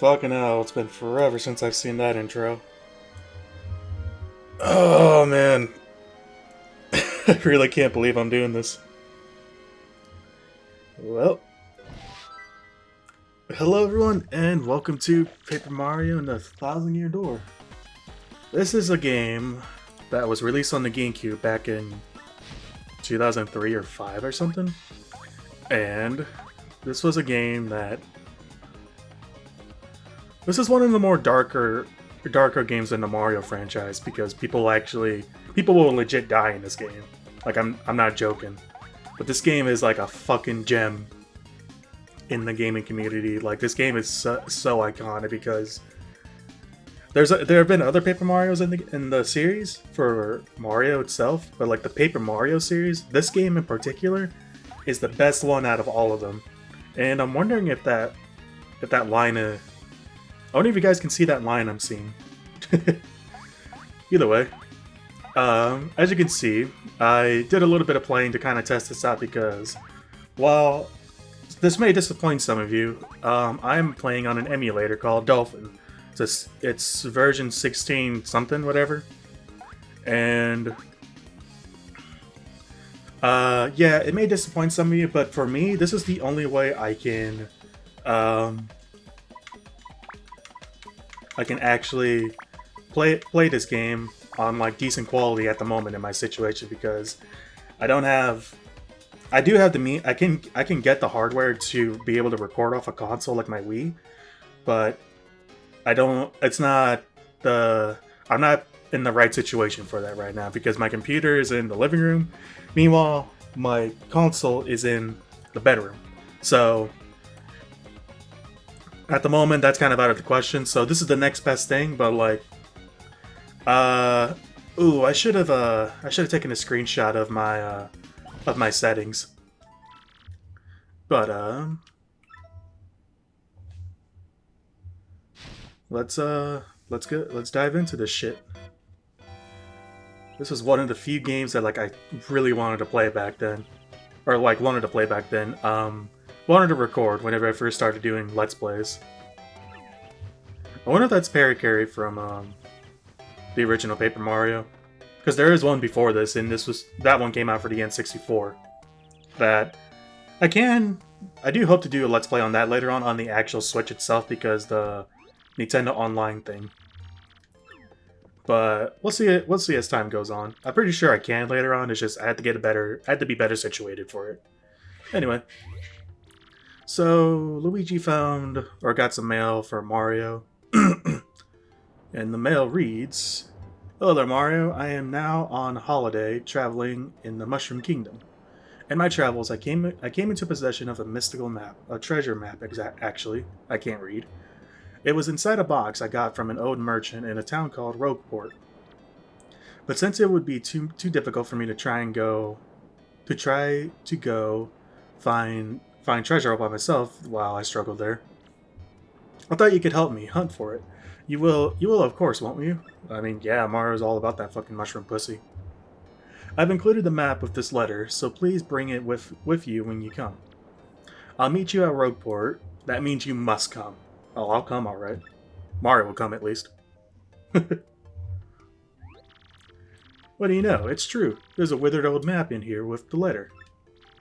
Fucking hell, it's been forever since I've seen that intro. Oh man. I really can't believe I'm doing this. Well, hello everyone, and welcome to Paper Mario and the Thousand Year Door. This is a game that was released on the GameCube back in 2003 or 5 or something. And this was a game that... This is one of the more darker games in the Mario franchise because people will legit die in this game. Like, I'm not joking. But this game is like a fucking gem in the gaming community. Like, this game is so iconic because there have been other Paper Marios in the series for Mario itself, but like the Paper Mario series, this game in particular is the best one out of all of them. And I'm wondering if that line I wonder if you guys can see that line I'm seeing. Either way, as you can see, I did a little bit of playing to kind of test this out because, while this may disappoint some of you, I'm playing on an emulator called Dolphin. It's version 16 something, whatever. And yeah, it may disappoint some of you, but for me, this is the only way I can actually play this game on like decent quality at the moment in my situation, because I do have the I can get the hardware to be able to record off a console like my Wii, but I'm not in the right situation for that right now because my computer is in the living room. Meanwhile, my console is in the bedroom. So at the moment, that's kind of out of the question. So this is the next best thing, but like, ooh, I should have taken a screenshot of my settings. But let's dive into this shit. This was one of the few games that like I really wanted to play back then, wanted to record whenever I first started doing Let's Plays. I wonder if that's Parry from the original Paper Mario, because there is one before this, and that one came out for the N64. That I do hope to do a Let's Play on that later on the actual Switch itself, because the Nintendo Online thing. But we'll see as time goes on. I'm pretty sure I can later on. It's just I had to be better situated for it. Anyway. So, Luigi got some mail for Mario, and the mail reads, "Hello there, Mario. I am now on holiday traveling in the Mushroom Kingdom. In my travels, I came into possession of a mystical map, a treasure map, actually. I can't read. It was inside a box I got from an old merchant in a town called Rogueport. But since it would be too difficult for me to try to go find treasure all by myself while I struggled there, I thought you could help me hunt for it. You will of course, won't you? I mean, yeah, Mario's all about that fucking mushroom pussy. I've included the map with this letter, so please bring it with you when you come. I'll meet you at Rogueport. That means you must come." Oh, I'll come, alright. Mario will come, at least. What do you know? It's true. There's a withered old map in here with the letter.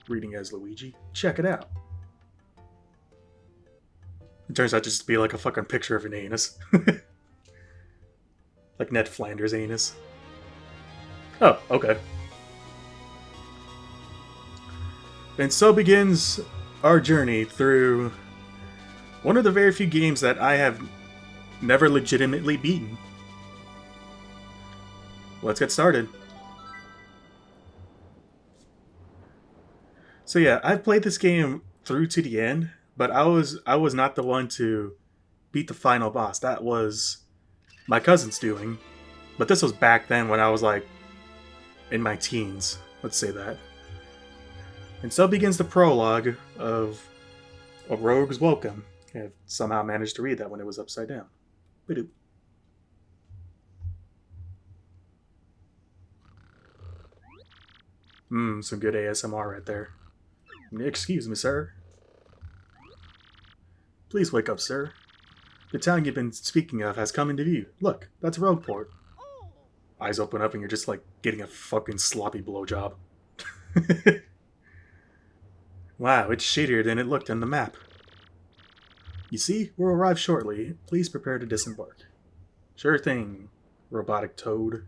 Reading as Luigi. Check it out. It turns out just to be like a fucking picture of an anus. Like Ned Flanders' anus. Oh, okay. And so begins our journey through one of the very few games that I have never legitimately beaten. Let's get started. So yeah, I've played this game through to the end, but I was not the one to beat the final boss. That was my cousin's doing. But this was back then when I was like in my teens, let's say that. And so begins the prologue of A Rogue's Welcome. I somehow managed to read that when it was upside down. Ba-doop. Some good ASMR right there. Excuse me, sir. Please wake up, sir. The town you've been speaking of has come into view. Look, that's Rogueport. Eyes open up and you're just like getting a fucking sloppy blowjob. Wow, it's shadier than it looked on the map. You see, we'll arrive shortly. Please prepare to disembark. Sure thing, robotic toad.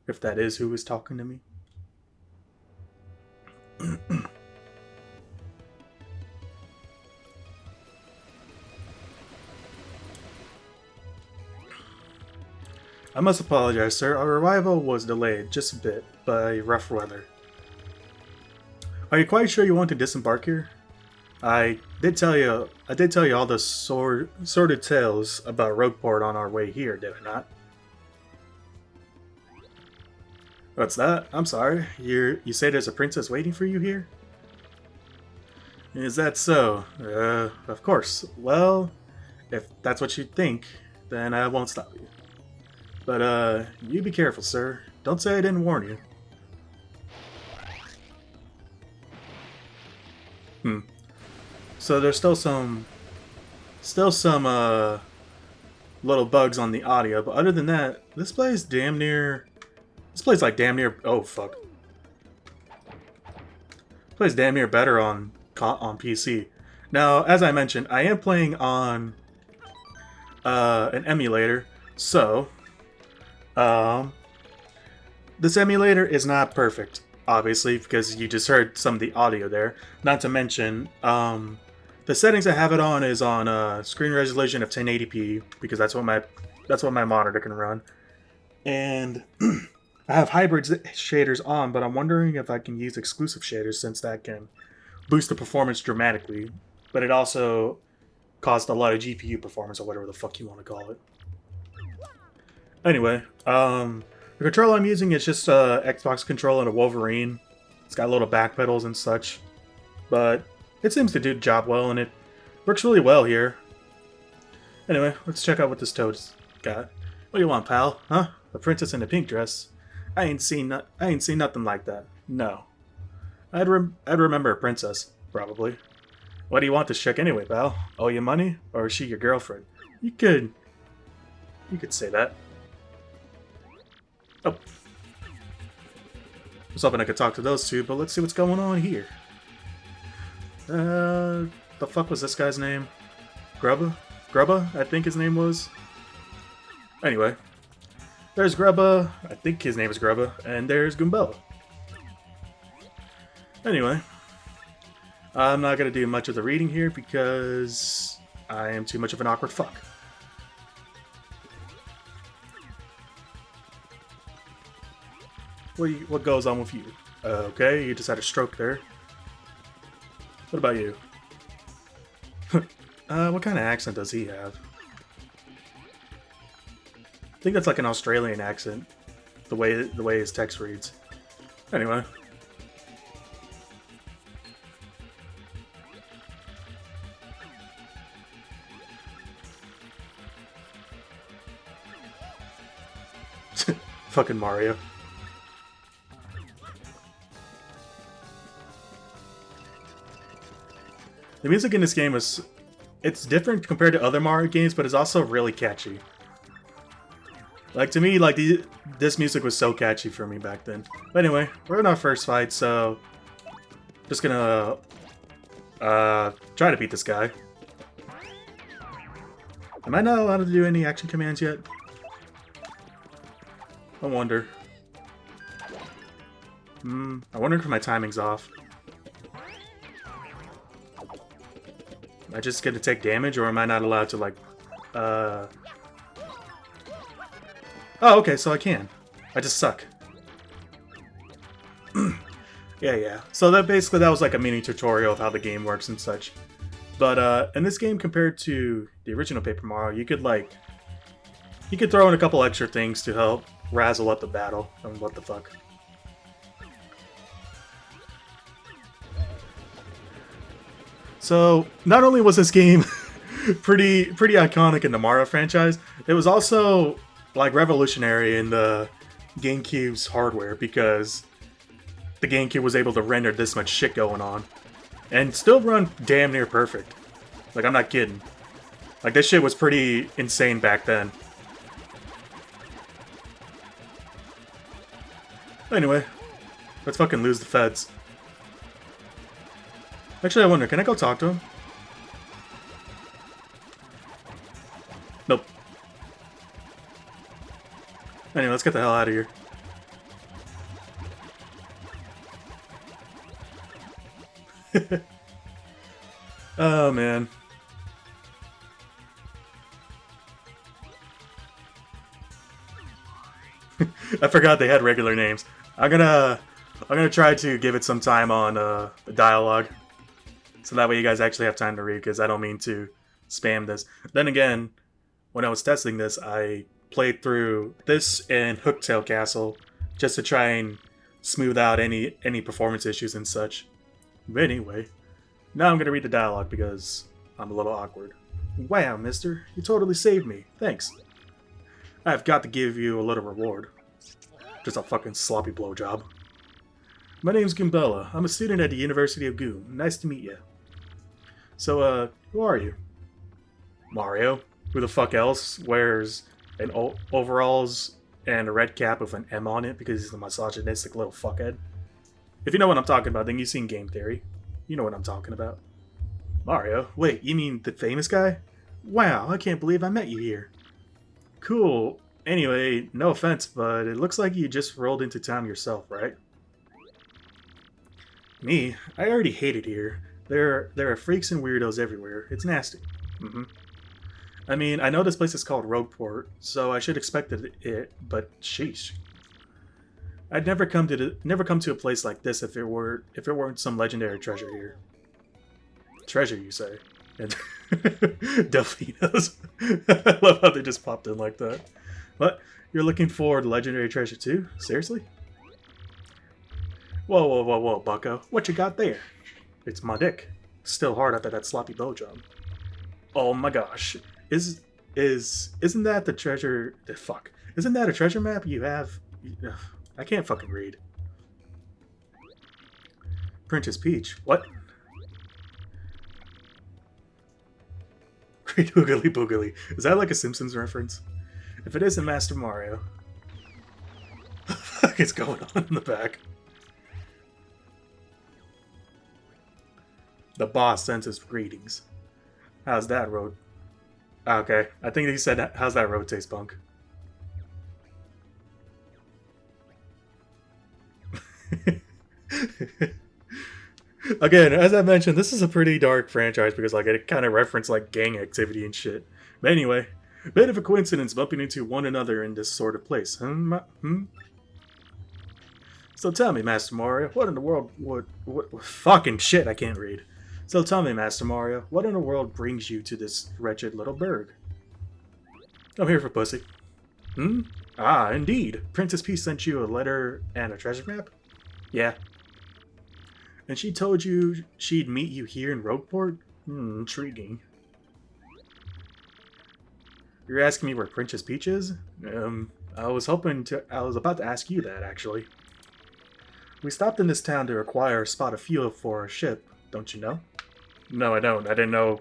If that is who is talking to me. I must apologize, sir. Our arrival was delayed just a bit by rough weather. Are you quite sure you want to disembark here? I did tell you all the sordid tales about Rogueport on our way here, did I not? What's that? I'm sorry. You say there's a princess waiting for you here? Is that so? Of course. Well, if that's what you think, then I won't stop you. But, you be careful, sir. Don't say I didn't warn you. So there's still some little bugs on the audio, but other than that, this plays like damn near, oh fuck. Plays damn near better on PC. Now, as I mentioned, I am playing on an emulator, so this emulator is not perfect, obviously, because you just heard some of the audio there. Not to mention, the settings I have it on is on screen resolution of 1080p, because that's what my monitor can run. And I have hybrid shaders on, but I'm wondering if I can use exclusive shaders, since that can boost the performance dramatically. But it also caused a lot of GPU performance, or whatever the fuck you want to call it. Anyway, the controller I'm using is just a Xbox controller and a Wolverine. It's got little back pedals and such. But it seems to do the job well, and it works really well here. Anyway, let's check out what this toad's got. What do you want, pal? Huh? A princess in a pink dress? I ain't seen nothing like that. No. I'd remember a princess, probably. What do you want this chick anyway, pal? Owe you money? Or is she your girlfriend? You could say that. Oh. I was hoping I could talk to those two, but let's see what's going on here. The fuck was this guy's name? Grubba? Grubba, I think his name was. Anyway. There's Grubba, I think his name is Grubba, and there's Goombella. Anyway. I'm not going to do much of the reading here because I am too much of an awkward fuck. What goes on with you? Okay, you just had a stroke there. What about you? What kind of accent does he have? I think that's like an Australian accent, the way his text reads. Anyway. Fucking Mario. The music in this game it's different compared to other Mario games, but it's also really catchy. Like, to me, like, this music was so catchy for me back then. But anyway, we're in our first fight, so just gonna try to beat this guy. Am I not allowed to do any action commands yet? I wonder. I wonder if my timing's off. Am I just gonna take damage, or am I not allowed to, like, Oh, okay, so I can. I just suck. Yeah. So that was like a mini tutorial of how the game works and such. But in this game, compared to the original Paper Mario, you could throw in a couple extra things to help razzle up the battle. I mean, what the fuck. So not only was this game pretty iconic in the Mario franchise, it was also like revolutionary in the GameCube's hardware, because the GameCube was able to render this much shit going on and still run damn near perfect. Like, I'm not kidding. Like, this shit was pretty insane back then. Anyway, let's fucking lose the feds. Actually, I wonder, can I go talk to him? Nope. Anyway, let's get the hell out of here. Oh, man. I forgot they had regular names. I'm gonna try to give it some time on the dialogue, so that way you guys actually have time to read. Because I don't mean to spam this. Then again, when I was testing this, I played through this and Hooktail Castle just to try and smooth out any performance issues and such. But anyway, now I'm gonna read the dialogue because I'm a little awkward. Wow, mister, you totally saved me. Thanks. I've got to give you a little reward. Just a fucking sloppy blowjob. My name's Kimbella. I'm a student at the University of Goom. Nice to meet you. So, who are you? Mario. Who the fuck else wears an overalls and a red cap with an M on it because he's a misogynistic little fuckhead? If you know what I'm talking about, then you've seen Game Theory. You know what I'm talking about. Mario? Wait, you mean the famous guy? Wow, I can't believe I met you here. Cool. Anyway, no offense, but it looks like you just rolled into town yourself, right? Me? I already hate it here. There are freaks and weirdos everywhere. It's nasty. I mean, I know this place is called Rogueport, so I should expect it, but sheesh. I'd never come to a place like this if it weren't some legendary treasure here. Treasure, you say? And Delphinos. I love how they just popped in like that. What? You're looking for the legendary treasure too? Seriously? Whoa, bucko. What you got there? It's my dick. Still hard after that sloppy blowjob. Oh my gosh. Isn't that the treasure... Fuck. Isn't that a treasure map you have? I can't fucking read. Princess Peach. What? Great Oogly Boogly. Is that like a Simpsons reference? If it isn't Master Mario. What the fuck is going on in the back? The boss sends his greetings. How's that road? Okay, I think he said, how's that road taste, punk? Again, as I mentioned, this is a pretty dark franchise because like it kind of referenced like gang activity and shit. But anyway, bit of a coincidence bumping into one another in this sort of place. So tell me, Master Mario, what in the world what fucking shit, I can't read. So tell me, Master Mario, what in the world brings you to this wretched little burg? I'm here for pussy. Ah, indeed. Princess Peach sent you a letter and a treasure map? Yeah. And she told you she'd meet you here in Rogueport? Intriguing. You're asking me where Princess Peach is? I was about to ask you that, actually. We stopped in this town to acquire a spot of fuel for our ship, don't you know? No, I don't. I didn't know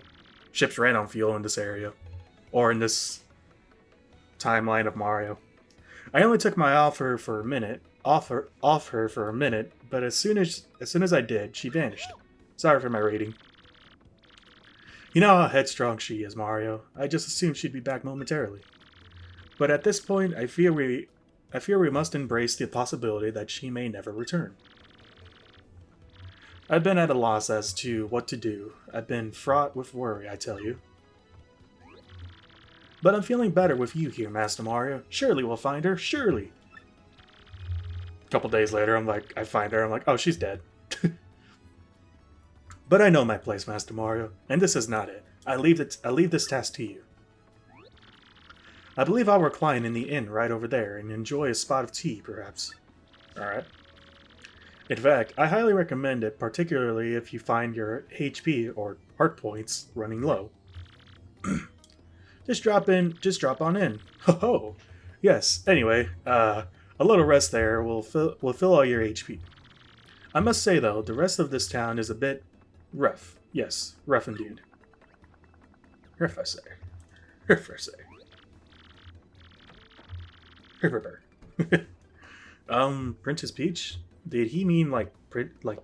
ships ran on fuel in this area. Or in this timeline of Mario. I only took my off her for a minute, but as soon as I did, she vanished. Sorry for my rating. You know how headstrong she is, Mario. I just assumed she'd be back momentarily. But at this point, I fear we must embrace the possibility that she may never return. I've been at a loss as to what to do. I've been fraught with worry, I tell you. But I'm feeling better with you here, Master Mario. Surely we'll find her, surely! A couple days later, I find her, I'm like, oh, she's dead. But I know my place, Master Mario, and this is not it. I leave this task to you. I believe I'll recline in the inn right over there and enjoy a spot of tea, perhaps. Alright. In fact, I highly recommend it, particularly if you find your HP or heart points running low. Just drop on in. Ho ho! Yes, anyway, a little rest there will fill all your HP. I must say, though, the rest of this town is a bit rough. Yes, rough indeed. Rough, I say. Professor. Princess Peach? Did he mean like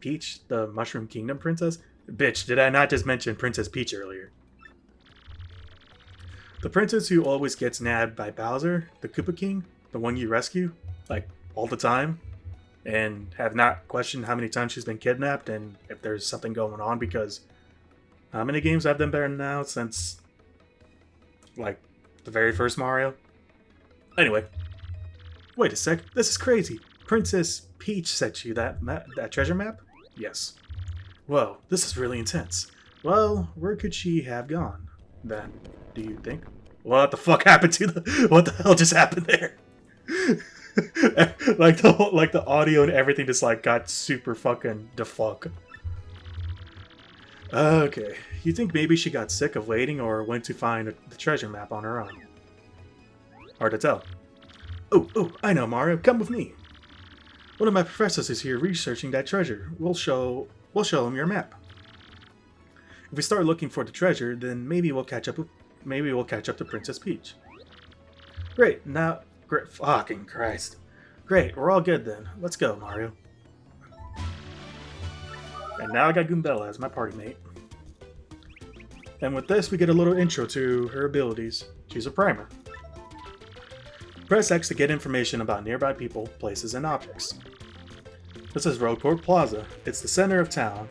Peach, the Mushroom Kingdom princess? Bitch, did I not just mention Princess Peach earlier? The princess who always gets nabbed by Bowser, the Koopa King, the one you rescue, like, all the time, and have not questioned how many times she's been kidnapped and if there's something going on, because how many games have been better now since, like, the very first Mario? Anyway. Wait a sec, this is crazy. Princess Peach sent you that treasure map? Yes. Whoa, this is really intense. Well, where could she have gone, then, do you think? What the fuck happened to the... What the hell just happened there? like the audio and everything just like got super fucking defuck. Okay, you think maybe she got sick of waiting or went to find the treasure map on her own? Hard to tell. Oh, I know, Mario. Come with me. One of my professors is here researching that treasure. We'll show him your map. If we start looking for the treasure, then maybe we'll catch up to Princess Peach. Great. Now, fucking Christ. Great. We're all good then. Let's go, Mario. And now I got Goombella as my party mate. And with this, we get a little intro to her abilities. She's a primer. Press X to get information about nearby people, places, and objects. This is Roadport Plaza. It's the center of town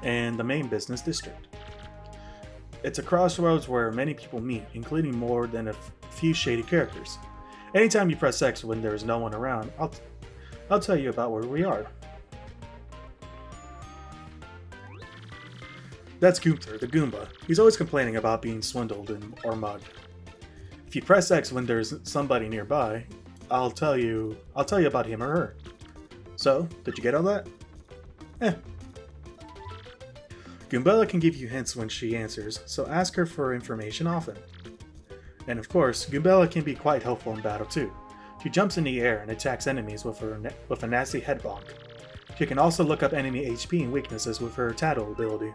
and the main business district. It's a crossroads where many people meet, including more than a few shady characters. Anytime you press X when there is no one around, I'll tell you about where we are. That's Gunther, the Goomba. He's always complaining about being swindled or mugged. If you press X when there's somebody nearby, I'll tell you about him or her. So, did you get all that? Goombella can give you hints when she answers, so ask her for information often. And of course, Goombella can be quite helpful in battle too. She jumps in the air and attacks enemies with a nasty head bonk. She can also look up enemy HP and weaknesses with her Tattle ability.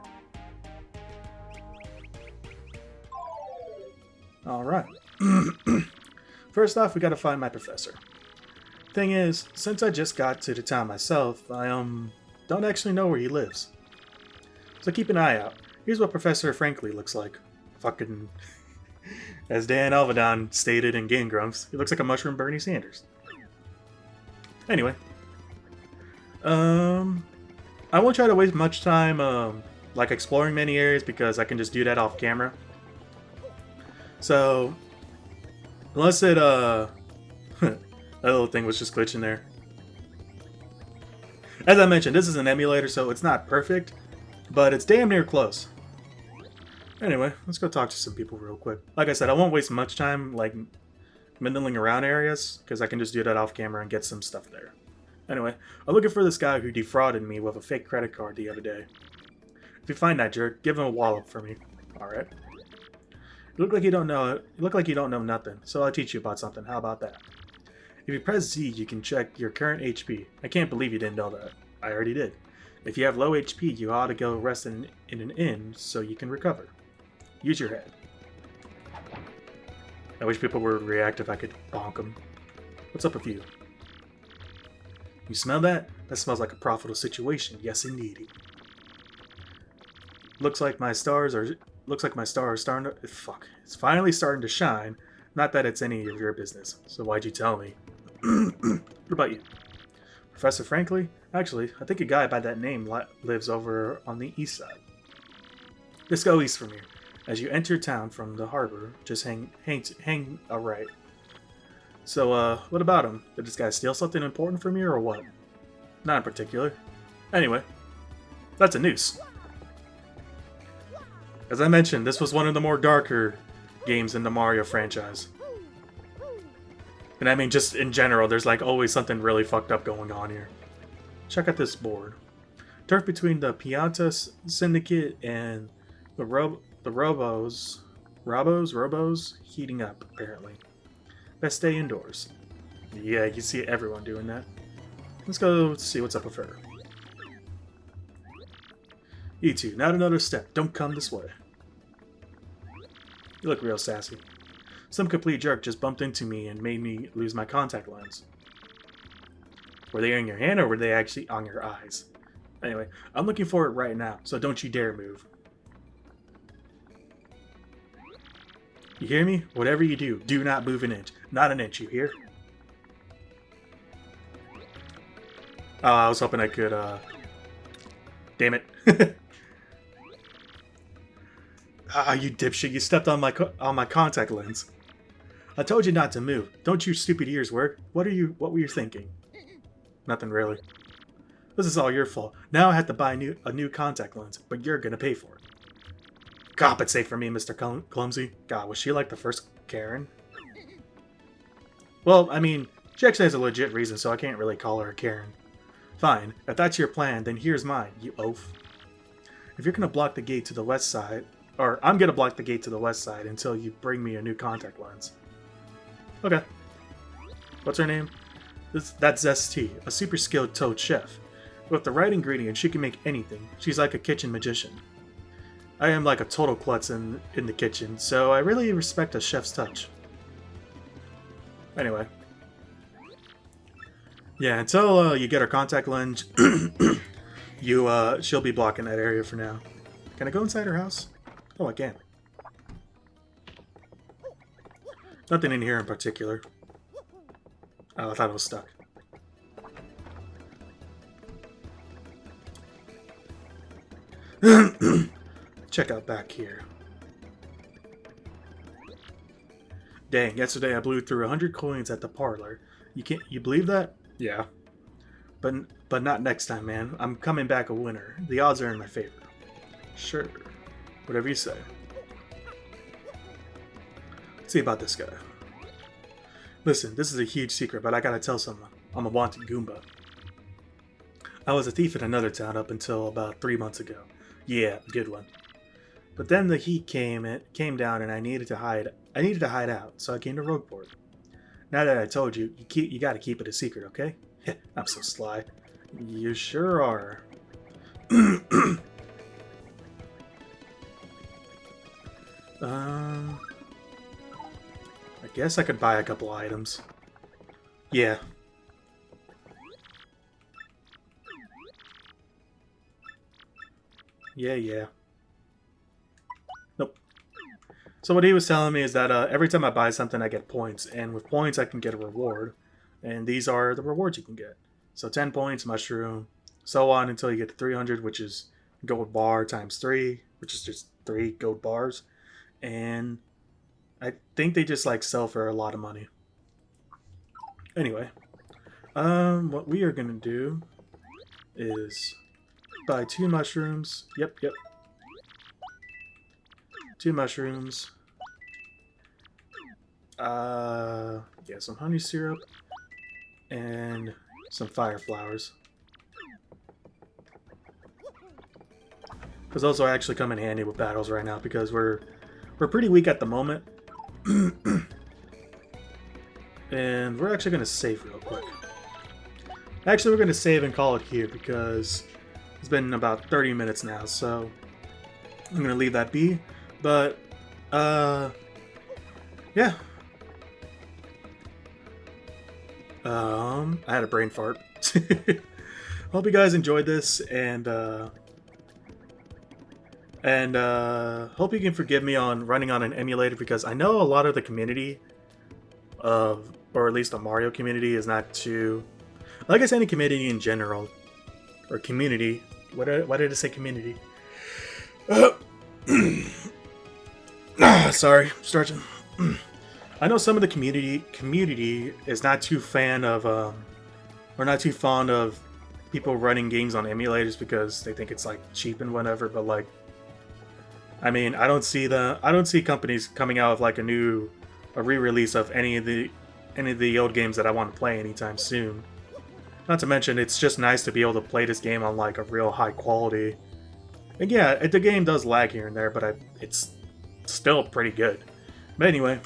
Alright. First off, we gotta find my professor. Thing is, since I just got to the town myself, I don't actually know where he lives. So keep an eye out. Here's what Professor Frankly looks like. Fucking... As Dan Alvedon stated in Game Grumps, he looks like a mushroom Bernie Sanders. Anyway. I won't try to waste much time, like exploring many areas because I can just do that off camera. So, unless it, that little thing was just glitching there. As I mentioned, this is an emulator, so it's not perfect, but it's damn near close. Anyway, let's go talk to some people real quick. Like I said, I won't waste much time, like, middling around areas, because I can just do that off camera and get some stuff there. Anyway, I'm looking for this guy who defrauded me with a fake credit card the other day. If you find that jerk, give him a wallop for me. Alright. You look like you don't know nothing, so I'll teach you about something. How about that? If you press Z, you can check your current HP. I can't believe you didn't know that. I already did. If you have low HP, you ought to go rest in an inn so you can recover. Use your head. I wish people would react if I could bonk them. What's up with you? You smell that? That smells like a profitable situation. Yes, indeed. Looks like my stars are starting to... Fuck. It's finally starting to shine. Not that it's any of your business. So why'd you tell me? What about you? Professor Frankly? Actually, I think a guy by that name lives over on the east side. Let's go east from here. As you enter town from the harbor, just hang a right. So, what about him? Did this guy steal something important from you or what? Not in particular. Anyway, that's a noose. As I mentioned, this was one of the more darker games in the Mario franchise. And I mean, just in general, there's like always something really fucked up going on here. Check out this board. Turf between the Pianta Syndicate and the Robos heating up, apparently. Best stay indoors. Yeah, you see everyone doing that. Let's go see what's up with her. You two, not another step. Don't come this way. You look real sassy. Some complete jerk just bumped into me and made me lose my contact lens. Were they in your hand or were they actually on your eyes? Anyway, I'm looking for it right now, so don't you dare move. You hear me? Whatever you do not move an inch. Not an inch, you hear? Oh, I was hoping I could, Damn it. Ah, you dipshit, you stepped on my contact lens. I told you not to move. Don't your stupid ears work? What were you thinking? Nothing really. This is all your fault. Now I have to buy a new contact lens, but you're gonna pay for it. Compensate for me, Mr. Clumsy. God, was she like the first Karen? Well, I mean, she actually has a legit reason, so I can't really call her a Karen. Fine, if that's your plan, then here's mine, you oaf. If you're gonna block the gate to the west side, or I'm gonna block the gate to the west side until you bring me a new contact lens. Okay. What's her name? That's ST, a super skilled toad chef. With the right ingredients, she can make anything. She's like a kitchen magician. I am like a total klutz in the kitchen, so I really respect a chef's touch. Anyway. Yeah, until you get her contact lens, she'll be blocking that area for now. Can I go inside her house? Oh, I can. Nothing in here in particular. Oh, I thought it was stuck. Check out back here. Dang, yesterday I blew through 100 coins at the parlor. You believe that? Yeah. But not next time, man. I'm coming back a winner. The odds are in my favor. Sure. Whatever you say. Let's see about this guy. Listen, this is a huge secret, but I gotta tell someone. I'm a wanted Goomba. I was a thief in another town up until about 3 months ago. Yeah, good one. But then the heat came down and I needed to hide out, so I came to Rogueport. Now that I told you, you gotta keep it a secret, okay? I'm so sly. You sure are. I guess I could buy a couple items. Yeah. Yeah. Nope. So what he was telling me is that every time I buy something I get points, and with points I can get a reward. And these are the rewards you can get. So 10 points, mushroom, so on until you get to 300, which is gold bar times 3, which is just 3 gold bars. And I think they just like sell for a lot of money. Anyway, what we are gonna do is buy 2 mushrooms. Yep. 2 mushrooms. Yeah, some honey syrup and some fire flowers. Because those will actually come in handy with battles right now because we're pretty weak at the moment. And we're actually going to save real quick. Actually, we're going to save and call it here because it's been about 30 minutes now, so I'm going to leave that be. But, yeah. I had a brain fart. Hope you guys enjoyed this, and hope you can forgive me on running on an emulator because I know a lot of the community or at least the Mario community is not too, like I said, any community in general, or community. Why did I say community? Sorry, stretching. I know some of the community is not too fan of or not too fond of people running games on emulators because they think it's like cheap and whatever. But like, I mean, I don't see companies coming out with like a re-release of any of the old games that I want to play anytime soon. Not to mention, it's just nice to be able to play this game on like a real high quality. And yeah, the game does lag here and there, but it's still pretty good. But anyway,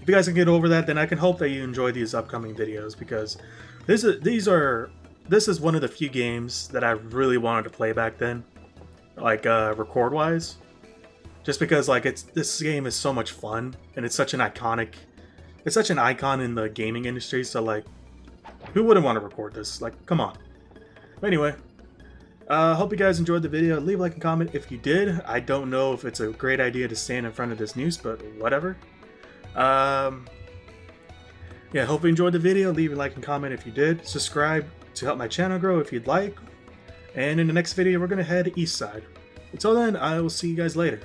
if you guys can get over that, then I can hope that you enjoy these upcoming videos because this is one of the few games that I really wanted to play back then, like record wise. just because like this game is so much fun and it's such an icon in the gaming industry. So like, who wouldn't want to record this? Like, come on. But anyway, hope you guys enjoyed the video. Leave a like and comment if you did. I don't know if it's a great idea to stand in front of this noose, but whatever. Yeah, hope you enjoyed the video. Leave a like and comment if you did. Subscribe to help my channel grow if you'd like. And in the next video, we're going to head east side. Until then, I will see you guys later.